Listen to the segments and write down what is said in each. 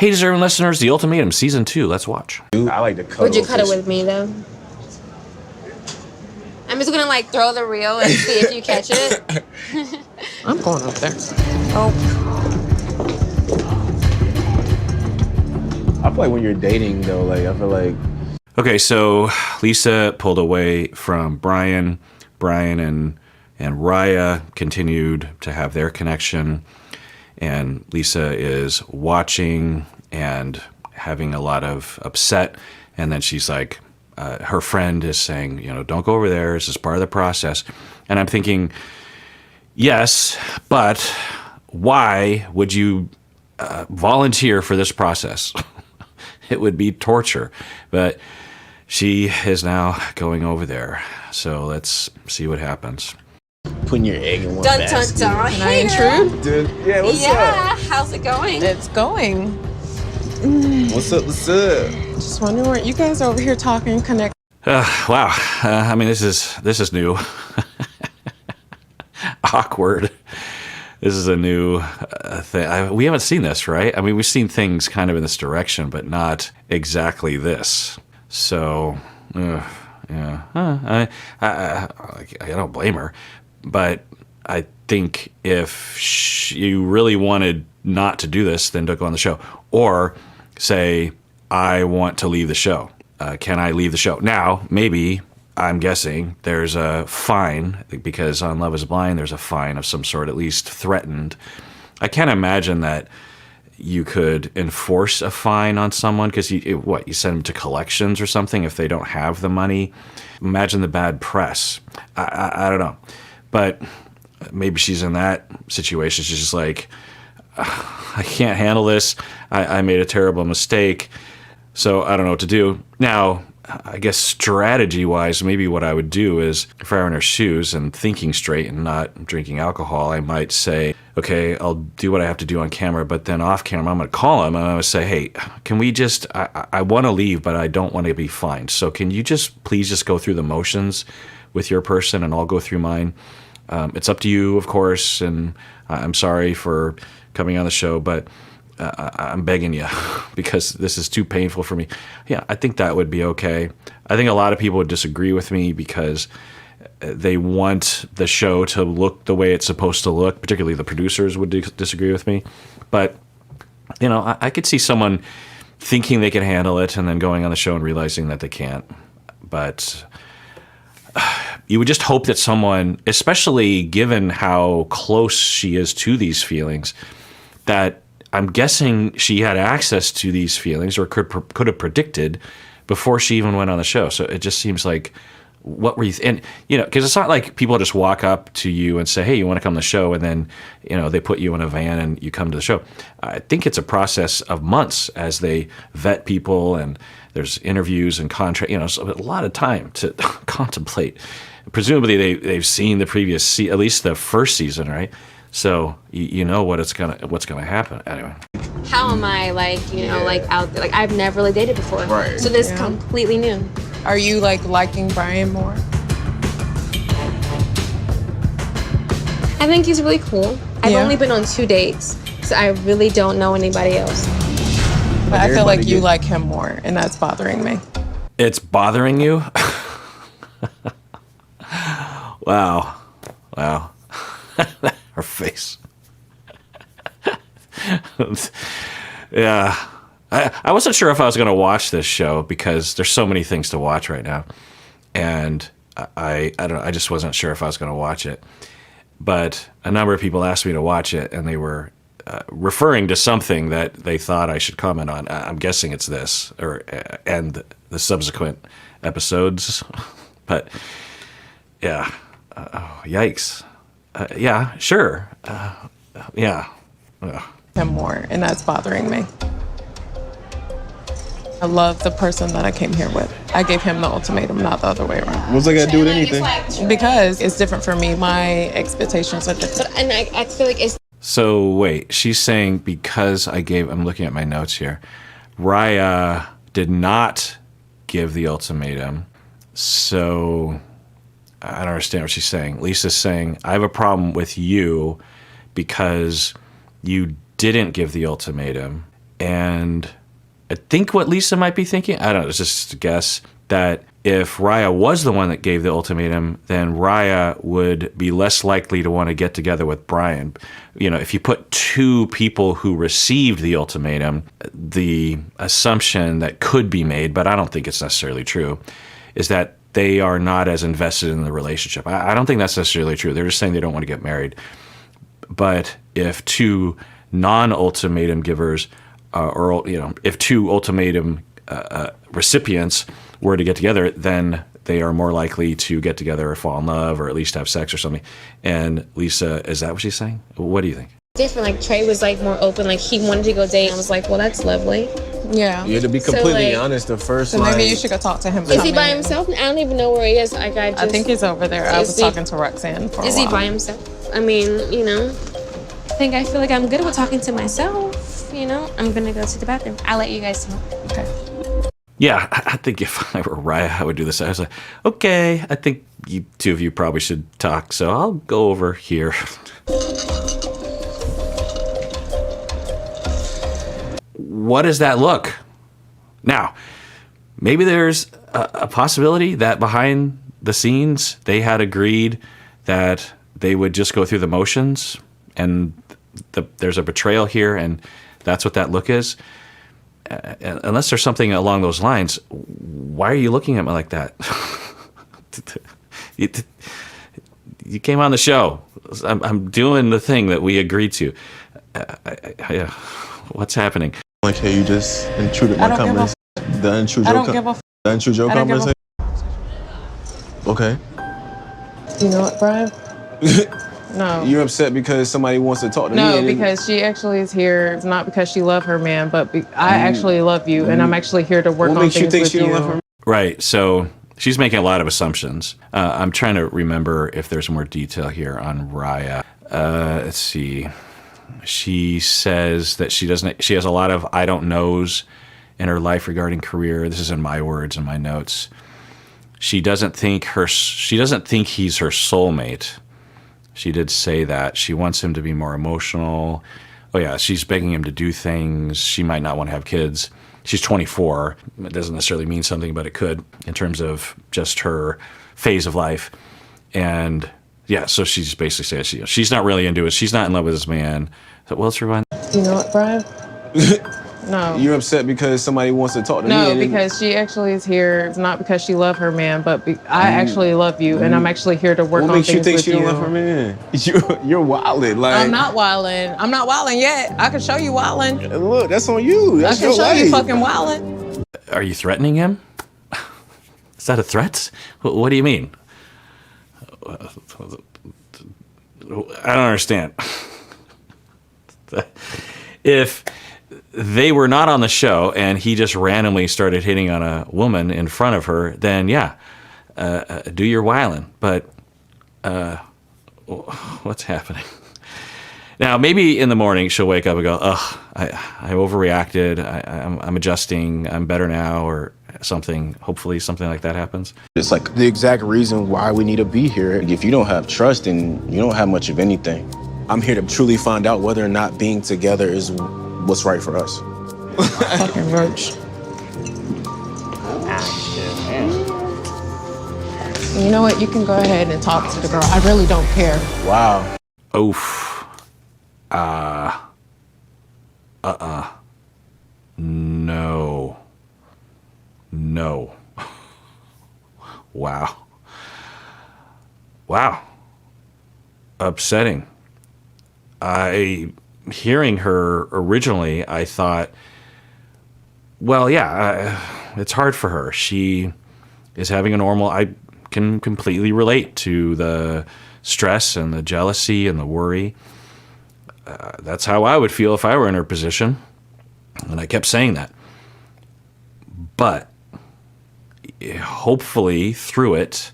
Hey, deserving listeners, The Ultimatum Season 2. Let's watch. I like to cuddle. Would you cuddle with me, though? I'm just gonna like throw the reel and see if you catch it. I'm going up there. Oh. I feel like when you're dating, though, like, I feel like... Okay, so Lisa pulled away from Brian. Brian and Raya continued to have their connection. And Lisa is watching and having a lot of upset. And then she's like, her friend is saying, you know, don't go over there. This is part of the process. And I'm thinking, yes, but why would you volunteer for this process? It would be torture. But she is now going over there. So let's see what happens. Putting your egg in one Dun, basket. dun, dun. Can I intrude? Dude, yeah, what's Yeah, how's it going? It's going. up? What's up? What's up? Just wondering what you guys are over here talking, connect. Wow. I mean, this is new. Awkward. This is a new thing. We haven't seen this, right? I mean, we've seen things kind of in this direction, but not exactly this. So, yeah. I don't blame her. But I think if you really wanted not to do this, then don't go on the show. Or say, I want to leave the show. Can I leave the show? Now, maybe, I'm guessing, there's a fine, because on Love is Blind, there's a fine of some sort, at least threatened. I can't imagine that you could enforce a fine on someone, because you send them to collections or something if they don't have the money. Imagine the bad press. I don't know. But maybe she's in that situation. She's just like, I can't handle this. I made a terrible mistake. So I don't know what to do. Now, I guess strategy-wise, maybe what I would do is, if I were in her shoes and thinking straight and not drinking alcohol, I might say, okay, I'll do what I have to do on camera, but then off camera, I'm going to call him and I'm going to say, hey, can we just, I want to leave, but I don't want to be fined. So can you just please just go through the motions with your person and I'll go through mine? It's up to you, of course, and I'm sorry for coming on the show, but I'm begging you because this is too painful for me. Yeah, I think that would be okay. I think a lot of people would disagree with me because they want the show to look the way it's supposed to look, particularly the producers would disagree with me. But, you know, I could see someone thinking they can handle it and then going on the show and realizing that they can't. But you would just hope that someone, especially given how close she is to these feelings, that I'm guessing she had access to these feelings or could have predicted before she even went on the show. So it just seems like, what were you, and you know, because it's not like people just walk up to you and say, hey, you want to come to the show? And then, you know, they put you in a van and you come to the show. I think it's a process of months as they vet people and there's interviews and contract, you know, so a lot of time to contemplate. Presumably they've seen the previous, at least the first season, right? So you know what's gonna happen anyway. How am I like, you know, like out there? Like I've never really dated before. Right. So this is completely new. Are you like liking Brian more? I think he's really cool. I've Yeah. only been on 2 dates, so I really don't know anybody else. But I feel like you like him more, and that's bothering me. It's bothering you? Wow. Her face. Yeah. I wasn't sure if I was going to watch this show because there's so many things to watch right now. And I don't know, I just wasn't sure if I was going to watch it. But a number of people asked me to watch it, and they were referring to something that they thought I should comment on. I'm guessing it's this, and the subsequent episodes. But, yeah. Yikes. Yeah, sure. Yeah. Him more, and that's bothering me. I love the person that I came here with. I gave him the ultimatum, not the other way around. What's that got to do with anything? Because it's different for me. My expectations are different. And I feel like it's... So wait, she's saying because I'm looking at my notes here, Raya did not give the ultimatum, so I don't understand what she's saying. Lisa's saying, I have a problem with you because you didn't give the ultimatum, And I think what Lisa might be thinking, I don't know, it's just a guess, that if Raya was the one that gave the ultimatum, then Raya would be less likely to want to get together with Brian. You know, if you put two people who received the ultimatum, the assumption that could be made, but I don't think it's necessarily true, is that they are not as invested in the relationship. I don't think that's necessarily true. They're just saying they don't want to get married. But if two non-ultimatum givers, or you know, if two ultimatum recipients were to get together, then they are more likely to get together or fall in love or at least have sex or something. And Lisa, is that what she's saying? What do you think? Different. Like Trey was like more open. Like he wanted to go date. I was like, well, that's lovely. Yeah. Yeah, to be So, completely like- honest, the first So maybe you should go talk to him. Is he by himself? I don't even know where he is. Like I think he's over there. I Is was he- talking to Roxanne for a Is while. he by himself? I mean, you know, I feel like I'm good with talking to myself. You know, I'm gonna go to the bathroom. I'll let you guys know. Okay. Yeah, I think if I were Raya, I would do this. I was like, okay, I think you two of you probably should talk, so I'll go over here. What does that look? Now, maybe there's a possibility that behind the scenes they had agreed that they would just go through the motions, and there's a betrayal here, and that's what that look is. Unless there's something along those lines, why are you looking at me like that? You came on the show. I'm doing the thing that we agreed to. What's happening? Like, hey, you just intruded I my don't give a conversation. The intrude I your don't give a the intrude your I don't give a conversation. Okay. You know what, Brian? No. You're upset because somebody wants to talk to me. No, and then- because she actually is here, not because she loves her man, but I actually love you, and I'm actually here to work What on makes you things think with she don't love her? Right. So she's making a lot of assumptions. I'm trying to remember if there's more detail here on Raya. Let's see. She says that she has a lot of I don't knows in her life regarding career. This is in my words and my notes. She doesn't think he's her soulmate. She did say that. She wants him to be more emotional. Oh yeah, she's begging him to do things. She might not want to have kids. She's 24. It doesn't necessarily mean something, but it could in terms of just her phase of life. And yeah, so she's basically saying she's not really into it. She's not in love with this man. So, well, let's rewind. You know what, Brian? No. You're upset because somebody wants to talk to me. No, and then- because she actually is here, not because she loves her man, but I actually love you, and I'm actually here to work What on makes you things think with she don't love her man? You're wildin'. Like, I'm not wildin'. I'm not wildin' yet. I can show you wildin'. Look, that's on you. I That's can your show life. you fucking wildin'. Are you threatening him? Is that a threat? What do you mean? I don't understand. If they were not on the show and he just randomly started hitting on a woman in front of her, then yeah, do your whiling. But what's happening? Now, maybe in the morning she'll wake up and go, ugh, I overreacted. I'm adjusting. I'm better now, or something. Hopefully something like that happens. It's like the exact reason why we need to be here. If you don't have trust, then you don't have much of anything. I'm here to truly find out whether or not being together is what's right for us. Fucking roach. You know what? You can go ahead and talk to the girl. I really don't care. Wow. Oof. No. No. Wow. Wow. Upsetting. Hearing her originally, I thought, well, yeah, it's hard for her. She is having a normal, I can completely relate to the stress and the jealousy and the worry. That's how I would feel if I were in her position. And I kept saying that. But hopefully through it,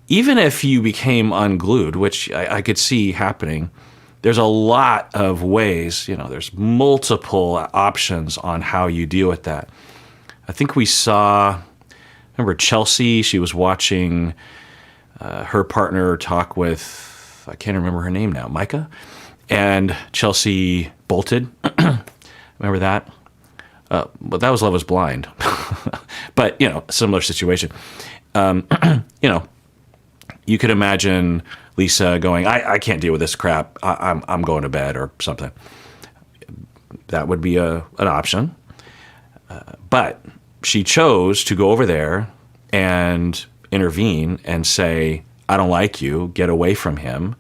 even if you became unglued, which I could see happening, there's a lot of ways, there's multiple options on how you deal with that. I think we saw, remember Chelsea, she was watching her partner talk with, I can't remember her name now, Micah? And Chelsea bolted Remember that? But that was Love Is Blind. But, similar situation. You could imagine Lisa going, I can't deal with this crap. I'm going to bed or something. That would be an option. But she chose to go over there and intervene and say, I don't like you, get away from him.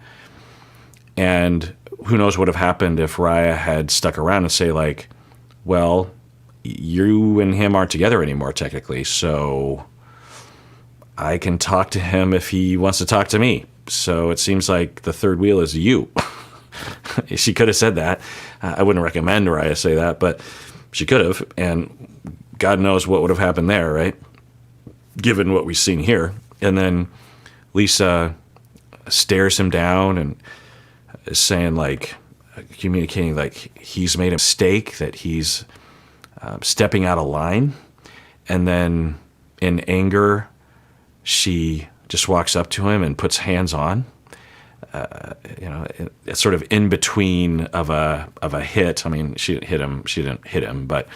And who knows what would have happened if Raya had stuck around and say, like, well, you and him aren't together anymore, technically, so I can talk to him if he wants to talk to me. So it seems like the third wheel is you. She could have said that. I wouldn't recommend Raya say that, but she could have, and God knows what would have happened there, right? Given what we've seen here. And then Lisa stares him down and is saying, like, communicating like he's made a mistake, that he's stepping out of line. And then in anger, she just walks up to him and puts hands on. It's sort of in between of a hit. I mean, she didn't hit him. She didn't hit him, but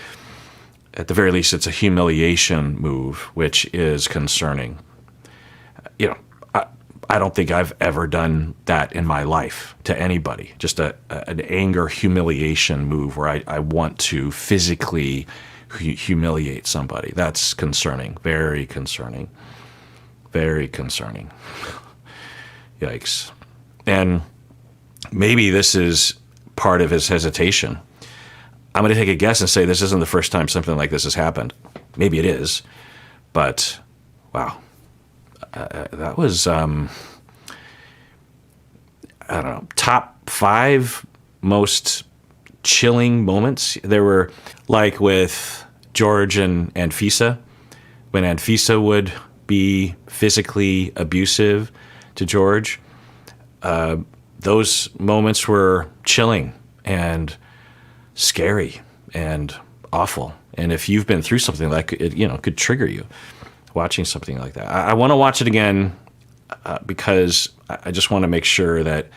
at the very least, it's a humiliation move, which is concerning. I don't think I've ever done that in my life to anybody. Just an anger humiliation move where I want to physically humiliate somebody. That's concerning. Very concerning. Very concerning. Yikes. And maybe this is part of his hesitation. I'm going to take a guess and say this isn't the first time something like this has happened. Maybe it is, but wow. That was, I don't know, top 5 most chilling moments. There were, like with George and Anfisa, when Anfisa would be physically abusive to George. Those moments were chilling and scary and awful. And if you've been through something like it, could trigger you watching something like that. I want to watch it again because I just want to make sure that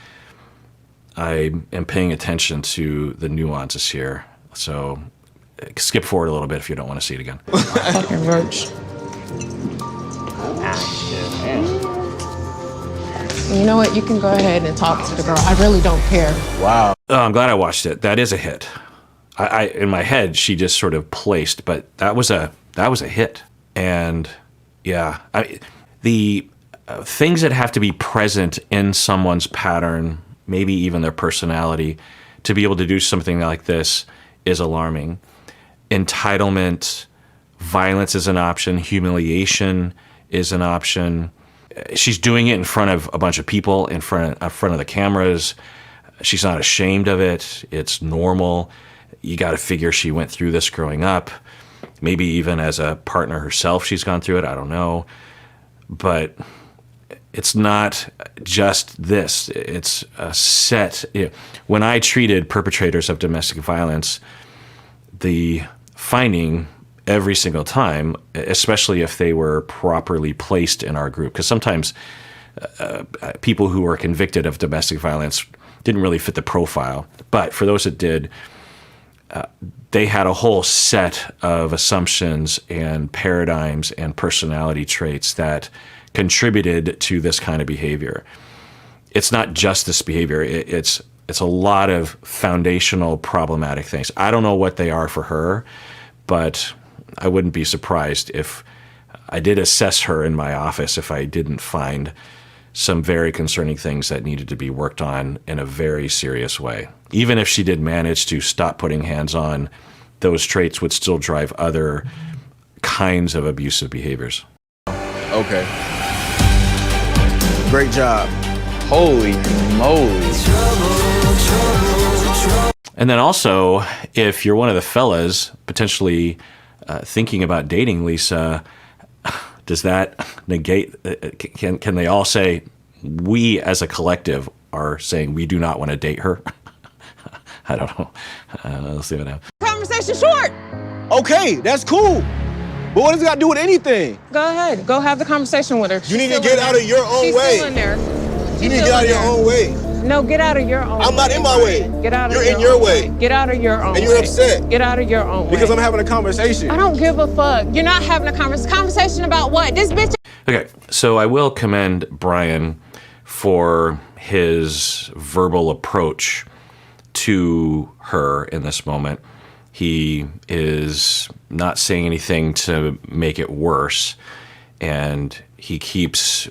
I am paying attention to the nuances here. So skip forward a little bit if you don't want to see it again. Fucking roach. You know what? You can go ahead and talk to the girl. I really don't care. Wow. Oh, I'm glad I watched it. That is a hit. I in my head, she just sort of placed, but that was a hit. And yeah, the things that have to be present in someone's pattern, maybe even their personality, to be able to do something like this is alarming. Entitlement, violence is an option. Humiliation is an option. She's doing it in front of a bunch of people, in front of the cameras. She's not ashamed of it. It's normal. You got to figure she went through this growing up. Maybe even as a partner herself, she's gone through it. I don't know. But it's not just this. It's a set. When I treated perpetrators of domestic violence, the finding every single time, especially if they were properly placed in our group, because sometimes people who were convicted of domestic violence didn't really fit the profile. But for those that did, they had a whole set of assumptions and paradigms and personality traits that contributed to this kind of behavior. It's not just this behavior. It's a lot of foundational problematic things. I don't know what they are for her, but I wouldn't be surprised if I did assess her in my office if I didn't find some very concerning things that needed to be worked on in a very serious way. Even if she did manage to stop putting hands on, those traits would still drive other kinds of abusive behaviors. Okay. Great job. Holy moly. And then also, if you're one of the fellas potentially thinking about dating Lisa, does that negate, can they all say, we as a collective are saying we do not want to date her? I don't know. Let's see what happens. Conversation short. Okay, that's cool. But what does it got to do with anything? Go ahead. Go have the conversation with her. You need to get out of your own way. She's still in there. You need to get out of your own way. No, get out of your own way. I'm not in my way. Get out of You're your in your own way. Get out of your own And you're way. upset. Get out of your own Because way. I'm having a conversation. I don't give a fuck. You're not having a conversation about what? This bitch. Okay, so I will commend Brian for his verbal approach to her in this moment. He is not saying anything to make it worse, and he keeps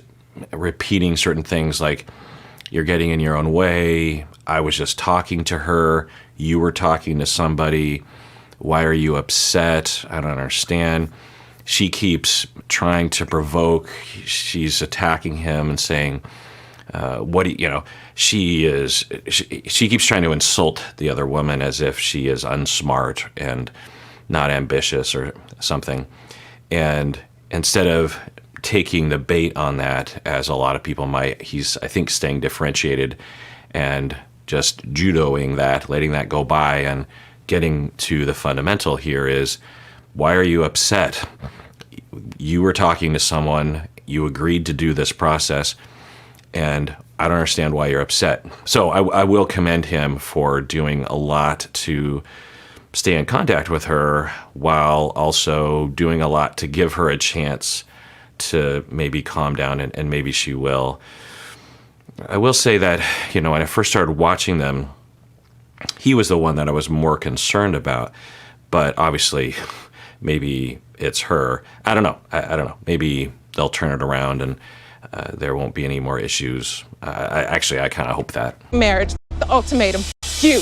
repeating certain things like, you're getting in your own way, I was just talking to her, you were talking to somebody, why are you upset? I don't understand. She keeps trying to provoke, she's attacking him and saying, she keeps trying to insult the other woman as if she is unsmart and not ambitious or something. And instead of taking the bait on that, as a lot of people might, he's, I think, staying differentiated and just judoing that, letting that go by, and getting to the fundamental here is, why are you upset? You were talking to someone, you agreed to do this process, and I don't understand why you're upset. So I will commend him for doing a lot to stay in contact with her, while also doing a lot to give her a chance to maybe calm down, and maybe she will. I will say that, when I first started watching them, he was the one that I was more concerned about, but obviously maybe it's her. I don't know. I don't know. Maybe they'll turn it around and there won't be any more issues. I kind of hope that. Marriage, the ultimatum, you.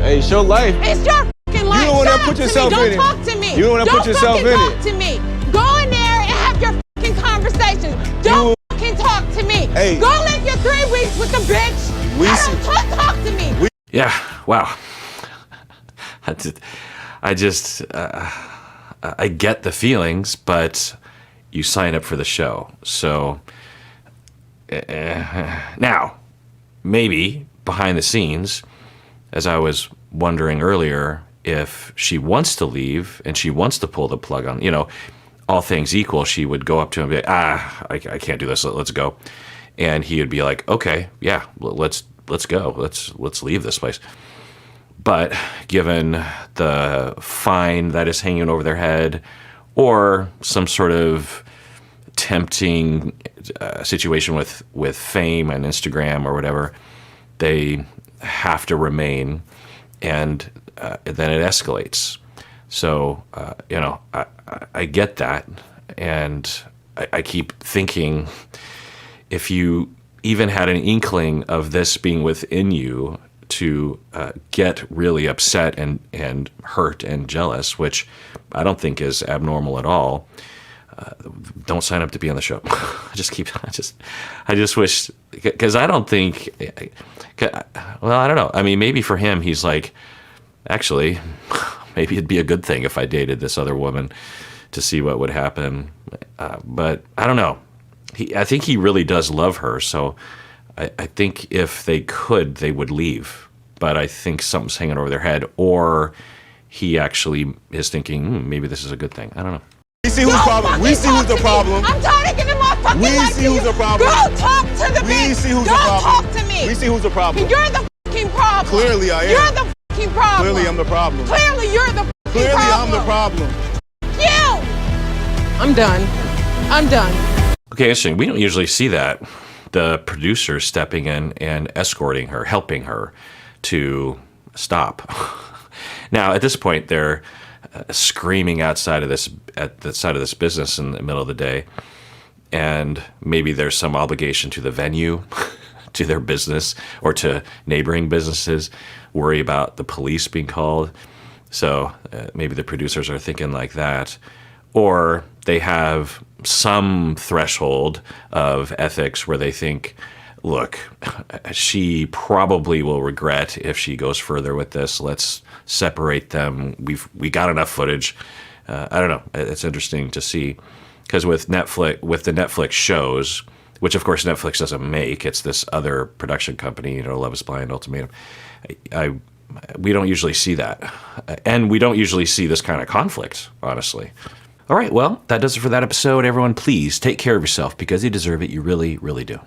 Hey, it's your life. It's your fucking life. You don't want to Shut put up yourself to me. in it. Don't talk to me. You don't want to put yourself in Don't it. talk to me. Go in there and have your fucking conversation. Don't fucking talk to me. Hey. Go live your 3 weeks with the bitch. We I see- don't talk to me. Yeah, wow. I get the feelings, but you sign up for the show. So now, maybe behind the scenes, as I was wondering earlier, if she wants to leave and she wants to pull the plug on, all things equal, she would go up to him and be like, I can't do this, let's go. And he would be like, okay, yeah, let's go, let's leave this place. But given the fine that is hanging over their head, or some sort of tempting situation with fame and Instagram or whatever, they have to remain, and then it escalates. So, I get that, and I keep thinking, if you even had an inkling of this being within you, to get really upset and hurt and jealous, which I don't think is abnormal at all, don't sign up to be on the show. I just wish, because I don't think, well, I don't know. I mean, maybe for him, he's like, actually, maybe it'd be a good thing if I dated this other woman to see what would happen. But I don't know. I think he really does love her, so I think if they could, they would leave. But I think something's hanging over their head, or he actually is thinking, maybe this is a good thing. I don't know. We see who's problem. We see who's the problem. I'm tired of giving my fucking We life see to who's you. the problem. Go talk to the bitch. We see who's the Don't problem. talk to me. We see who's the problem. You're the fucking problem. Clearly I am. You're the fucking problem. Clearly I'm the problem. Clearly you're the fucking Clearly I'm problem. the problem. You. I'm done. I'm done. Okay, interesting. We don't usually see that. The producer stepping in and escorting her, helping her to stop. Now, at this point, they're screaming outside of this, at the side of this business in the middle of the day, and maybe there's some obligation to the venue, to their business, or to neighboring businesses, worry about the police being called. So maybe the producers are thinking like that. Or they have some threshold of ethics where they think, look, she probably will regret if she goes further with this. Let's separate them. We got enough footage. I don't know. It's interesting to see, because with the Netflix shows, which of course Netflix doesn't make, it's this other production company, Love Is Blind, Ultimatum. We don't usually see that, and we don't usually see this kind of conflict, honestly. All right, well, that does it for that episode. Everyone, please take care of yourself because you deserve it. You really, really do.